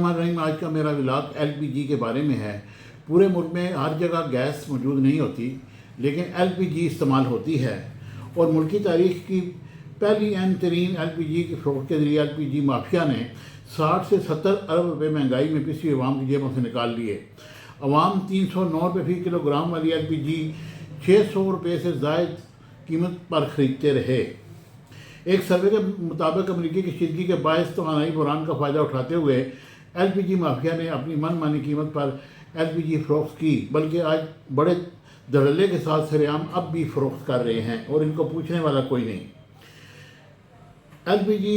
الرحمن الرحیم، آج کا میرا ولاگ ایل پی جی کے بارے میں ہے۔ پورے ملک میں ہر جگہ گیس موجود نہیں ہوتی، لیکن ایل پی جی استعمال ہوتی ہے، اور ملکی تاریخ کی پہلی اہم ترین ایل پی جی کی فروخت کے ذریعے ایل پی جی مافیا نے 60 سے 70 ارب روپے مہنگائی میں پسی عوام کی جیبوں سے نکال لیے۔ عوام 309 روپے فی کلو گرام والی ایل پی جی 600 روپے سے زائد قیمت پر خریدتے رہے۔ ایک سروے کے مطابق امریکی کشیدگی کے باعث توانائی بحران کا فائدہ اٹھاتے ہوئے ایل پی جی مافیا نے اپنی من مانی قیمت پر ایل پی جی فروخت کی، بلکہ آج بڑے دھڑلے کے ساتھ سرے عام اب بھی فروخت کر رہے ہیں، اور ان کو پوچھنے والا کوئی نہیں۔ ایل پی جی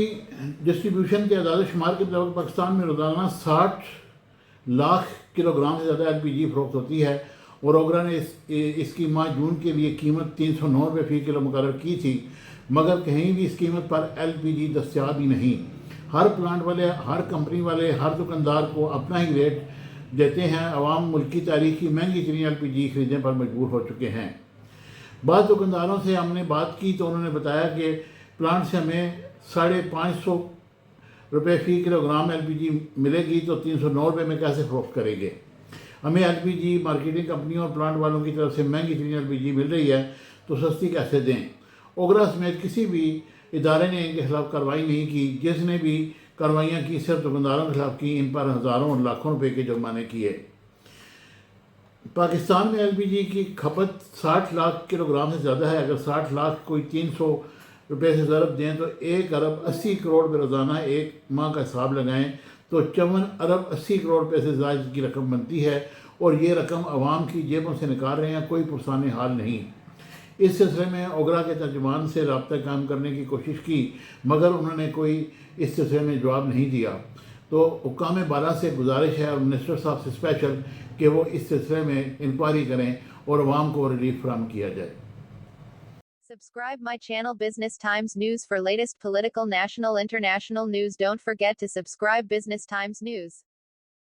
ڈسٹریبیوشن کے اعداد و شمار کے مطابق پاکستان میں روزانہ 60 لاکھ کلو گرام سے زیادہ ایل پی جی فروخت ہوتی ہے، اور اوگرا نے اس کی ماہ جون کے لیے قیمت 309 روپے فی کلو مقرر کی تھی، مگر کہیں بھی اس قیمت پر ایل پی جی دستیاب ہی نہیں۔ ہر پلانٹ والے، ہر کمپنی والے، ہر دکاندار کو اپنا ہی ریٹ دیتے ہیں۔ عوام ملکی تاریخ کی مہنگی ترین ایل پی جی خریدنے پر مجبور ہو چکے ہیں۔ بعض دکانداروں سے ہم نے بات کی تو انہوں نے بتایا کہ پلانٹ سے ہمیں 550 روپے فی کلو گرام ایل پی جی ملے گی تو 309 روپے میں کیسے فروخت کریں گے؟ ہمیں ایل پی جی مارکیٹنگ کمپنیوں اور پلانٹ والوں کی طرف سے مہنگی ترین ایل پی جی مل رہی ہے تو سستی کیسے دیں؟ اوگرا سمیت کسی بھی ادارے نے ان کے خلاف کارروائی نہیں کی۔ جس نے بھی کارروائیاں کی صرف دکانداروں کے خلاف کی، ان پر ہزاروں اور لاکھوں روپے کے جرمانے کیے۔ پاکستان میں ایل پی جی کی کھپت 60 لاکھ کلو گرام سے زیادہ ہے۔ اگر 60 لاکھ کوئی 300 روپے سے ضرب دیں تو 1 ارب 80 کروڑ روپے روزانہ ایک ماہ کا حساب لگائیں تو 54 ارب 80 کروڑ روپے سے زائد کی رقم بنتی ہے، اور یہ رقم عوام کی جیبوں سے نکال رہے ہیں، کوئی پرسان حال نہیں۔ اس سلسلے میں اوگرا کے ترجمان سے رابطہ قائم کرنے کی کوشش کی، مگر انہوں نے کوئی اس سلسلے میں جواب نہیں دیا۔ تو حکام بالا سے گزارش ہے، اور منسٹر صاحب سے اسپیشل، کہ وہ اس سلسلے میں انکوائری کریں اور عوام کو ریلیف فراہم کیا جائے۔ Subscribe my channel Business Times News for latest political, national, international news. Don't forget to subscribe Business Times News.